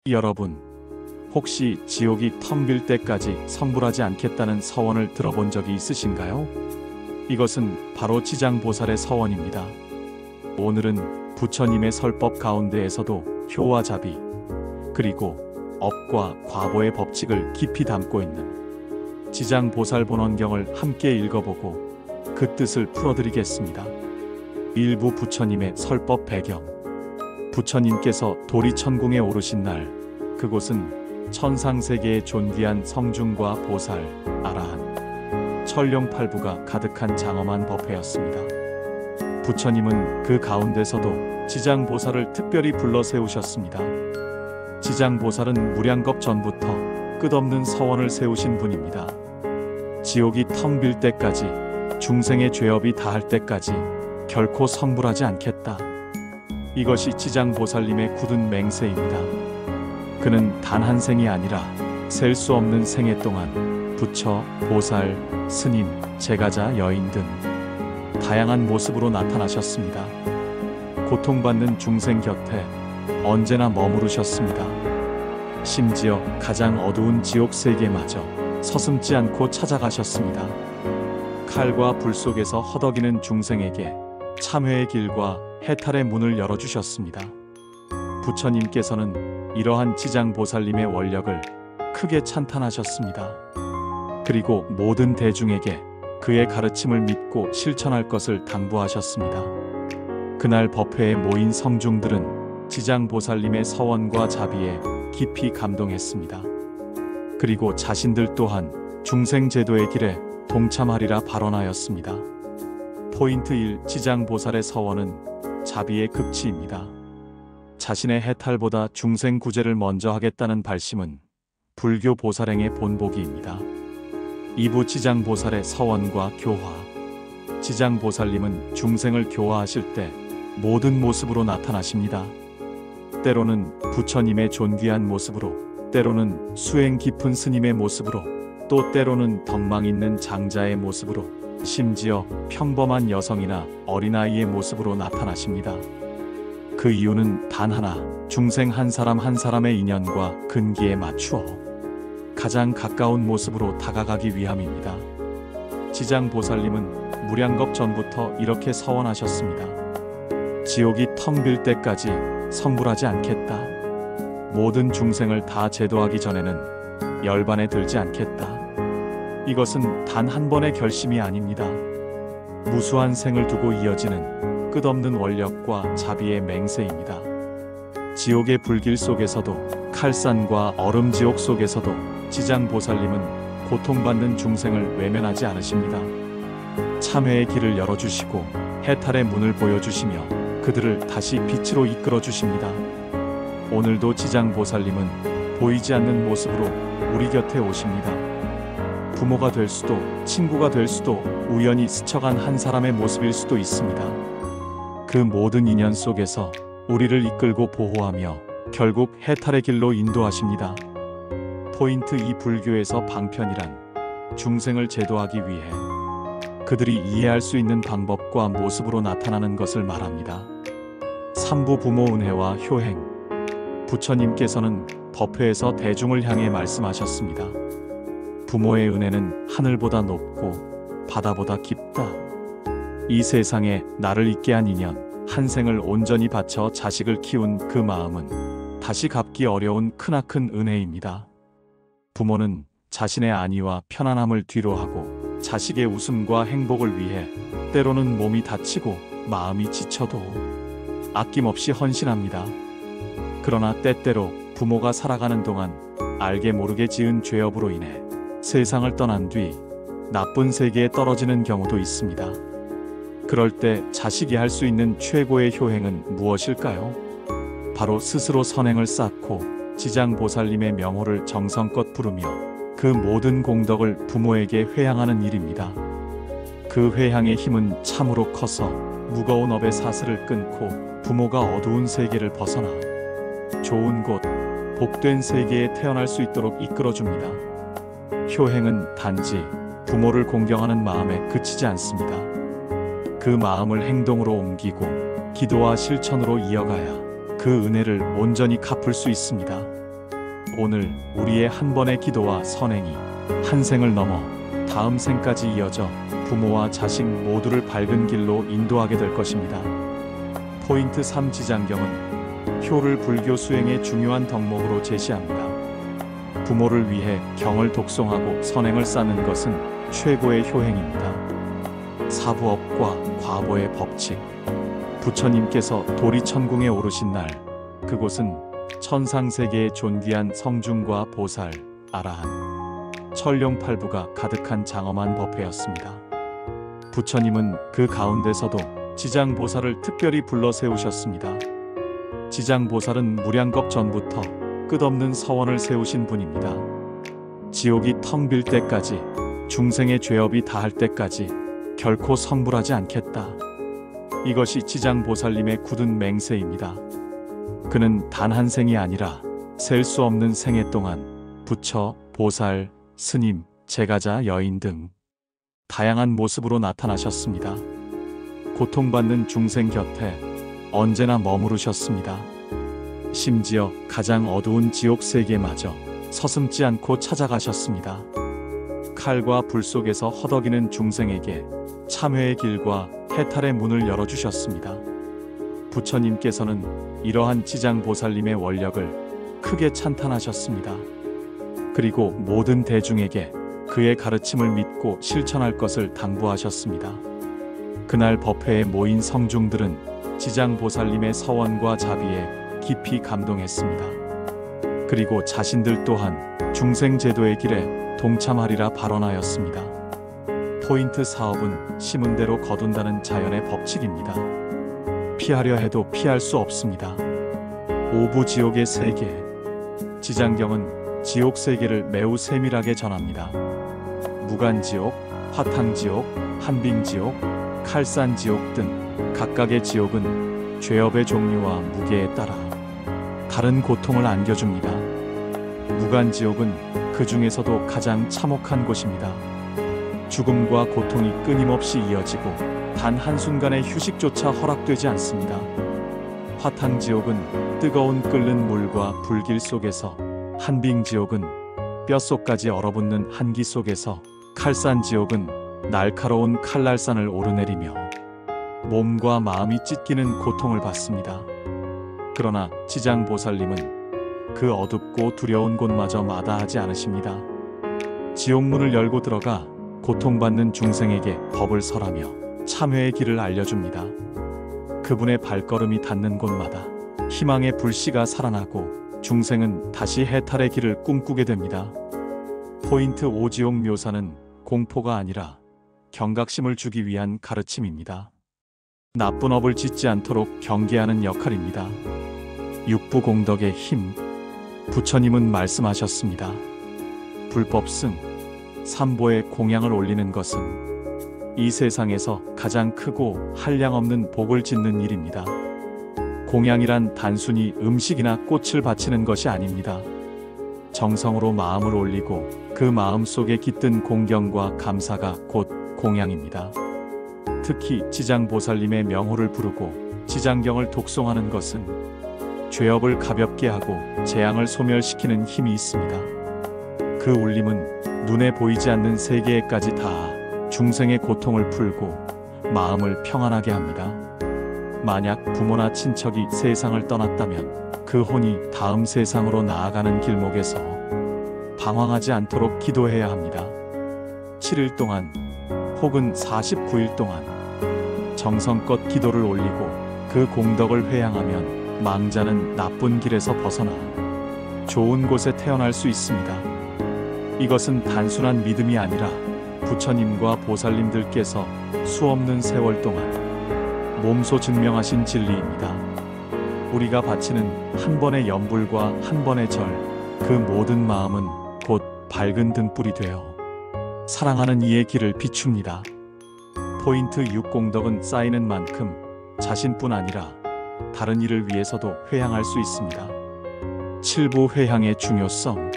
여러분, 혹시 지옥이 텅 빌 때까지 성불하지 않겠다는 서원을 들어본 적이 있으신가요? 이것은 바로 지장보살의 서원입니다. 오늘은 부처님의 설법 가운데에서도 효와 자비, 그리고 업과 과보의 법칙을 깊이 담고 있는 지장보살본원경을 함께 읽어보고 그 뜻을 풀어드리겠습니다. 일부 부처님의 설법 배경. 부처님께서 도리천궁에 오르신 날, 그곳은 천상세계의 존귀한 성중과 보살, 아라한, 천룡팔부가 가득한 장엄한 법회였습니다. 부처님은 그 가운데서도 지장보살을 특별히 불러 세우셨습니다. 지장보살은 무량겁 전부터 끝없는 서원을 세우신 분입니다. 지옥이 텅 빌 때까지, 중생의 죄업이 다할 때까지 결코 성불하지 않겠다. 이것이 지장보살님의 굳은 맹세입니다. 그는 단 한 생이 아니라 셀 수 없는 생애 동안 부처, 보살, 스님, 제가자, 여인 등 다양한 모습으로 나타나셨습니다. 고통받는 중생 곁에 언제나 머무르셨습니다. 심지어 가장 어두운 지옥 세계마저 서슴지 않고 찾아가셨습니다. 칼과 불 속에서 허덕이는 중생에게 참회의 길과 해탈의 문을 열어주셨습니다. 부처님께서는 이러한 지장보살님의 원력을 크게 찬탄하셨습니다. 그리고 모든 대중에게 그의 가르침을 믿고 실천할 것을 당부하셨습니다. 그날 법회에 모인 성중들은 지장보살님의 서원과 자비에 깊이 감동했습니다. 그리고 자신들 또한 중생제도의 길에 동참하리라 발언하였습니다. 포인트 1. 지장보살의 서원은 자비의 극치입니다. 자신의 해탈보다 중생 구제를 먼저 하겠다는 발심은 불교 보살행의 본보기입니다. 2부 지장보살의 서원과 교화. 지장보살님은 중생을 교화하실 때 모든 모습으로 나타나십니다. 때로는 부처님의 존귀한 모습으로, 때로는 수행 깊은 스님의 모습으로, 또 때로는 덕망 있는 장자의 모습으로, 심지어 평범한 여성이나 어린아이의 모습으로 나타나십니다. 그 이유는 단 하나, 중생 한 사람 한 사람의 인연과 근기에 맞추어 가장 가까운 모습으로 다가가기 위함입니다. 지장보살님은 무량겁 전부터 이렇게 서원하셨습니다. 지옥이 텅 빌 때까지 성불하지 않겠다. 모든 중생을 다 제도하기 전에는 열반에 들지 않겠다. 이것은 단 한 번의 결심이 아닙니다. 무수한 생을 두고 이어지는 끝없는 원력과 자비의 맹세입니다. 지옥의 불길 속에서도, 칼산과 얼음지옥 속에서도 지장보살님은 고통받는 중생을 외면하지 않으십니다. 참회의 길을 열어주시고 해탈의 문을 보여주시며 그들을 다시 빛으로 이끌어 주십니다. 오늘도 지장보살님은 보이지 않는 모습으로 우리 곁에 오십니다. 부모가 될 수도, 친구가 될 수도, 우연히 스쳐간 한 사람의 모습일 수도 있습니다. 그 모든 인연 속에서 우리를 이끌고 보호하며 결국 해탈의 길로 인도하십니다. 포인트 2. 불교에서 방편이란 중생을 제도하기 위해 그들이 이해할 수 있는 방법과 모습으로 나타나는 것을 말합니다. 3부 부모 은혜와 효행. 부처님께서는 법회에서 대중을 향해 말씀하셨습니다. 부모의 은혜는 하늘보다 높고 바다보다 깊다. 이 세상에 나를 있게 한 인연, 한 생을 온전히 바쳐 자식을 키운 그 마음은 다시 갚기 어려운 크나큰 은혜입니다. 부모는 자신의 안위와 편안함을 뒤로하고 자식의 웃음과 행복을 위해 때로는 몸이 다치고 마음이 지쳐도 아낌없이 헌신합니다. 그러나 때때로 부모가 살아가는 동안 알게 모르게 지은 죄업으로 인해 세상을 떠난 뒤 나쁜 세계에 떨어지는 경우도 있습니다. 그럴 때 자식이 할 수 있는 최고의 효행은 무엇일까요? 바로 스스로 선행을 쌓고 지장보살님의 명호를 정성껏 부르며 그 모든 공덕을 부모에게 회향하는 일입니다. 그 회향의 힘은 참으로 커서 무거운 업의 사슬을 끊고 부모가 어두운 세계를 벗어나 좋은 곳, 복된 세계에 태어날 수 있도록 이끌어줍니다. 효행은 단지 부모를 공경하는 마음에 그치지 않습니다. 그 마음을 행동으로 옮기고 기도와 실천으로 이어가야 그 은혜를 온전히 갚을 수 있습니다. 오늘 우리의 한 번의 기도와 선행이 한 생을 넘어 다음 생까지 이어져 부모와 자식 모두를 밝은 길로 인도하게 될 것입니다. 포인트 3. 지장경은 효를 불교 수행의 중요한 덕목으로 제시합니다. 부모를 위해 경을 독송하고 선행을 쌓는 것은 최고의 효행입니다. 사부업과 과보의 법칙. 부처님께서 도리천궁에 오르신 날, 그곳은 천상세계의 존귀한 성중과 보살, 아라한, 천룡팔부가 가득한 장엄한 법회였습니다. 부처님은 그 가운데서도 지장보살을 특별히 불러 세우셨습니다. 지장보살은 무량겁 전부터 끝없는 서원을 세우신 분입니다. 지옥이 텅 빌 때까지, 중생의 죄업이 다할 때까지 결코 성불하지 않겠다. 이것이 지장보살님의 굳은 맹세입니다. 그는 단 한 생이 아니라 셀 수 없는 생애 동안 부처, 보살, 스님, 제가자, 여인 등 다양한 모습으로 나타나셨습니다. 고통받는 중생 곁에 언제나 머무르셨습니다. 심지어 가장 어두운 지옥 세계마저 서슴지 않고 찾아가셨습니다. 칼과 불 속에서 허덕이는 중생에게 참회의 길과 해탈의 문을 열어주셨습니다. 부처님께서는 이러한 지장보살님의 원력을 크게 찬탄하셨습니다. 그리고 모든 대중에게 그의 가르침을 믿고 실천할 것을 당부하셨습니다. 그날 법회에 모인 성중들은 지장보살님의 서원과 자비에 깊이 감동했습니다. 그리고 자신들 또한 중생제도의 길에 동참하리라 발언하였습니다. 포인트 4업은 심은 대로 거둔다는 자연의 법칙입니다. 피하려 해도 피할 수 없습니다. 오부지옥의 세계. 지장경은 지옥 세계를 매우 세밀하게 전합니다. 무간지옥, 화탕지옥, 한빙지옥, 칼산지옥 등 각각의 지옥은 죄업의 종류와 무게에 따라 다른 고통을 안겨줍니다. 무간지옥은 그 중에서도 가장 참혹한 곳입니다. 죽음과 고통이 끊임없이 이어지고 단 한순간의 휴식조차 허락되지 않습니다. 화탕지옥은 뜨거운 끓는 물과 불길 속에서, 한빙지옥은 뼛속까지 얼어붙는 한기 속에서, 칼산지옥은 날카로운 칼날산을 오르내리며 몸과 마음이 찢기는 고통을 받습니다. 그러나 지장보살님은 그 어둡고 두려운 곳마저 마다하지 않으십니다. 지옥문을 열고 들어가 고통받는 중생에게 법을 설하며 참회의 길을 알려줍니다. 그분의 발걸음이 닿는 곳마다 희망의 불씨가 살아나고 중생은 다시 해탈의 길을 꿈꾸게 됩니다. 포인트 5. 지옥 묘사는 공포가 아니라 경각심을 주기 위한 가르침입니다. 나쁜 업을 짓지 않도록 경계하는 역할입니다. 육부공덕의 힘. 부처님은 말씀하셨습니다. 불법승, 삼보에 공양을 올리는 것은 이 세상에서 가장 크고 한량없는 복을 짓는 일입니다. 공양이란 단순히 음식이나 꽃을 바치는 것이 아닙니다. 정성으로 마음을 올리고 그 마음 속에 깃든 공경과 감사가 곧 공양입니다. 특히 지장보살님의 명호를 부르고 지장경을 독송하는 것은 죄업을 가볍게 하고 재앙을 소멸시키는 힘이 있습니다. 그 울림은 눈에 보이지 않는 세계에까지 닿아 중생의 고통을 풀고 마음을 평안하게 합니다. 만약 부모나 친척이 세상을 떠났다면 그 혼이 다음 세상으로 나아가는 길목에서 방황하지 않도록 기도해야 합니다. 7일 동안 혹은 49일 동안 정성껏 기도를 올리고 그 공덕을 회양하면 망자는 나쁜 길에서 벗어나 좋은 곳에 태어날 수 있습니다. 이것은 단순한 믿음이 아니라 부처님과 보살님들께서 수없는 세월 동안 몸소 증명하신 진리입니다. 우리가 바치는 한 번의 염불과 한 번의 절, 그 모든 마음은 곧 밝은 등불이 되어 사랑하는 이의 길을 비춥니다. 포인트 6. 공덕은 쌓이는 만큼 자신뿐 아니라 다른 이를 위해서도 회향할 수 있습니다. 7부 회향의 중요성.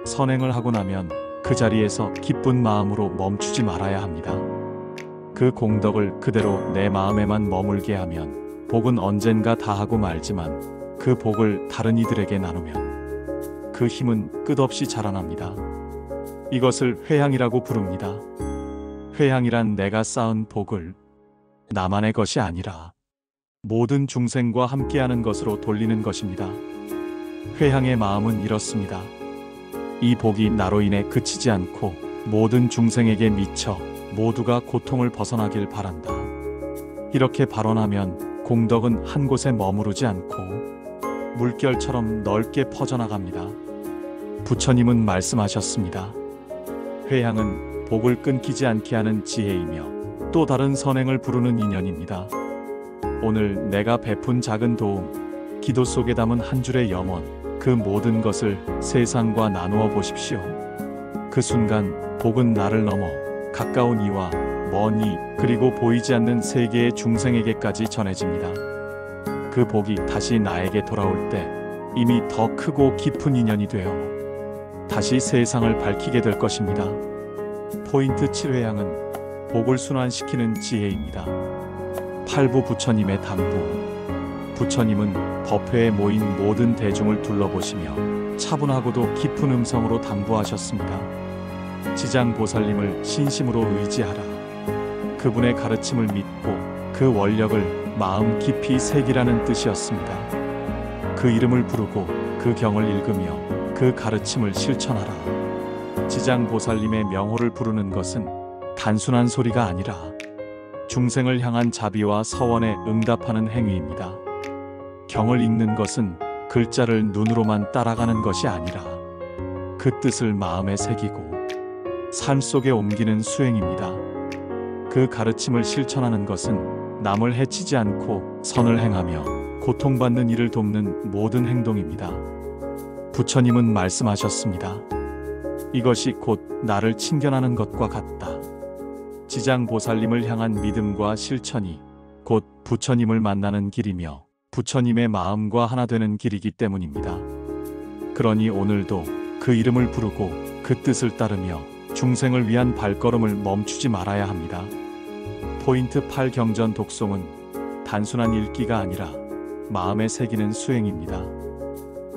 선행을 하고 나면 그 자리에서 기쁜 마음으로 멈추지 말아야 합니다. 그 공덕을 그대로 내 마음에만 머물게 하면 복은 언젠가 다하고 말지만 그 복을 다른 이들에게 나누면 그 힘은 끝없이 자라납니다. 이것을 회향이라고 부릅니다. 회향이란 내가 쌓은 복을 나만의 것이 아니라 모든 중생과 함께하는 것으로 돌리는 것입니다. 회향의 마음은 이렇습니다. 이 복이 나로 인해 그치지 않고 모든 중생에게 미쳐 모두가 고통을 벗어나길 바란다. 이렇게 발언하면 공덕은 한 곳에 머무르지 않고 물결처럼 넓게 퍼져나갑니다. 부처님은 말씀하셨습니다. 회향은 복을 끊기지 않게 하는 지혜이며 또 다른 선행을 부르는 인연입니다. 오늘 내가 베푼 작은 도움, 기도 속에 담은 한 줄의 염원, 그 모든 것을 세상과 나누어 보십시오. 그 순간 복은 나를 넘어 가까운 이와 먼 이, 그리고 보이지 않는 세계의 중생에게까지 전해집니다. 그 복이 다시 나에게 돌아올 때 이미 더 크고 깊은 인연이 되어 다시 세상을 밝히게 될 것입니다. 포인트 7회향은 복을 순환시키는 지혜입니다. 팔부 부처님의 당부. 부처님은 법회에 모인 모든 대중을 둘러보시며 차분하고도 깊은 음성으로 당부하셨습니다. 지장보살님을 신심으로 의지하라. 그분의 가르침을 믿고 그 원력을 마음 깊이 새기라는 뜻이었습니다. 그 이름을 부르고 그 경을 읽으며 그 가르침을 실천하라. 지장보살님의 명호를 부르는 것은 단순한 소리가 아니라 중생을 향한 자비와 서원에 응답하는 행위입니다. 경을 읽는 것은 글자를 눈으로만 따라가는 것이 아니라 그 뜻을 마음에 새기고 삶 속에 옮기는 수행입니다. 그 가르침을 실천하는 것은 남을 해치지 않고 선을 행하며 고통받는 이를 돕는 모든 행동입니다. 부처님은 말씀하셨습니다. 이것이 곧 나를 친견하는 것과 같다. 지장보살님을 향한 믿음과 실천이 곧 부처님을 만나는 길이며 부처님의 마음과 하나 되는 길이기 때문입니다. 그러니 오늘도 그 이름을 부르고 그 뜻을 따르며 중생을 위한 발걸음을 멈추지 말아야 합니다. 포인트 8 경전 독송은 단순한 읽기가 아니라 마음에 새기는 수행입니다.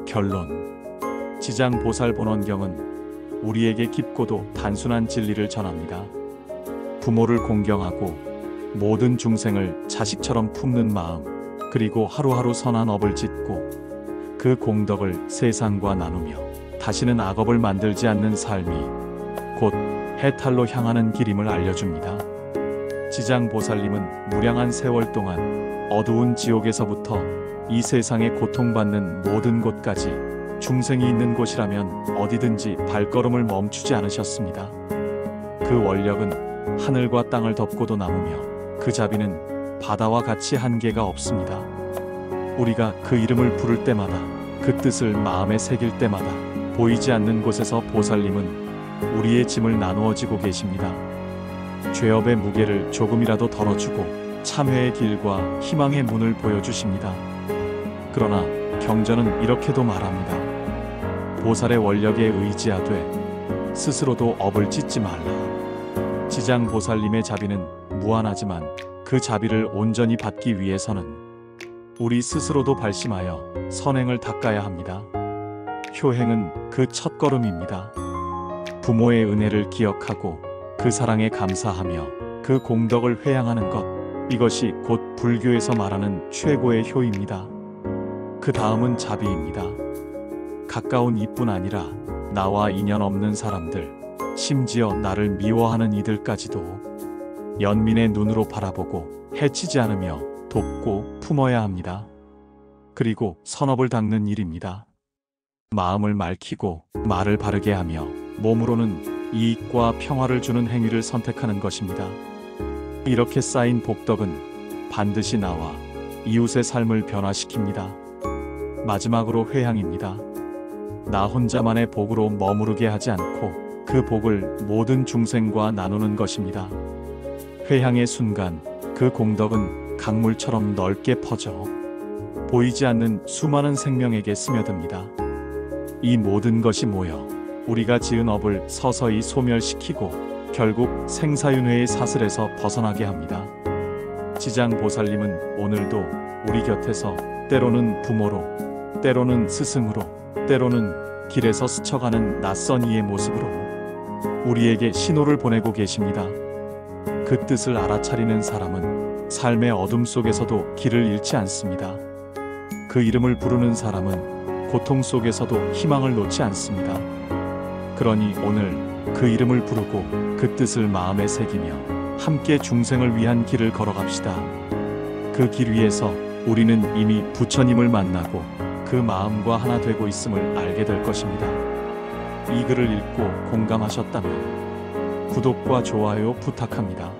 결론. 지장보살본원경은 우리에게 깊고도 단순한 진리를 전합니다. 부모를 공경하고 모든 중생을 자식처럼 품는 마음, 그리고 하루하루 선한 업을 짓고 그 공덕을 세상과 나누며 다시는 악업을 만들지 않는 삶이 곧 해탈로 향하는 길임을 알려줍니다. 지장보살님은 무량한 세월 동안 어두운 지옥에서부터 이 세상에 고통받는 모든 곳까지 중생이 있는 곳이라면 어디든지 발걸음을 멈추지 않으셨습니다. 그 원력은 하늘과 땅을 덮고도 남으며 그 자비는 바다와 같이 한계가 없습니다. 우리가 그 이름을 부를 때마다 그 뜻을 마음에 새길 때마다 보이지 않는 곳에서 보살님은 우리의 짐을 나누어 지고 계십니다. 죄업의 무게를 조금이라도 덜어주고 참회의 길과 희망의 문을 보여주십니다. 그러나 경전은 이렇게도 말합니다. 보살의 원력에 의지하되 스스로도 업을 짓지 말라. 지장보살님의 자비는 무한하지만 그 자비를 온전히 받기 위해서는 우리 스스로도 발심하여 선행을 닦아야 합니다. 효행은 그 첫걸음입니다. 부모의 은혜를 기억하고 그 사랑에 감사하며 그 공덕을 회양하는 것, 이것이 곧 불교에서 말하는 최고의 효입니다. 그 다음은 자비입니다. 가까운 이뿐 아니라 나와 인연 없는 사람들, 심지어 나를 미워하는 이들까지도 연민의 눈으로 바라보고 해치지 않으며 돕고 품어야 합니다. 그리고 선업을 닦는 일입니다. 마음을 맑히고 말을 바르게 하며 몸으로는 이익과 평화를 주는 행위를 선택하는 것입니다. 이렇게 쌓인 복덕은 반드시 나와 이웃의 삶을 변화시킵니다. 마지막으로 회향입니다. 나 혼자만의 복으로 머무르게 하지 않고 그 복을 모든 중생과 나누는 것입니다. 회향의 순간 그 공덕은 강물처럼 넓게 퍼져 보이지 않는 수많은 생명에게 스며듭니다. 이 모든 것이 모여 우리가 지은 업을 서서히 소멸시키고 결국 생사윤회의 사슬에서 벗어나게 합니다. 지장보살님은 오늘도 우리 곁에서 때로는 부모로, 때로는 스승으로, 때로는 길에서 스쳐가는 낯선 이의 모습으로 우리에게 신호를 보내고 계십니다. 그 뜻을 알아차리는 사람은 삶의 어둠 속에서도 길을 잃지 않습니다. 그 이름을 부르는 사람은 고통 속에서도 희망을 놓지 않습니다. 그러니 오늘 그 이름을 부르고 그 뜻을 마음에 새기며 함께 중생을 위한 길을 걸어갑시다. 그 길 위에서 우리는 이미 부처님을 만나고 그 마음과 하나 되고 있음을 알게 될 것입니다. 이 글을 읽고 공감하셨다면 구독과 좋아요 부탁합니다.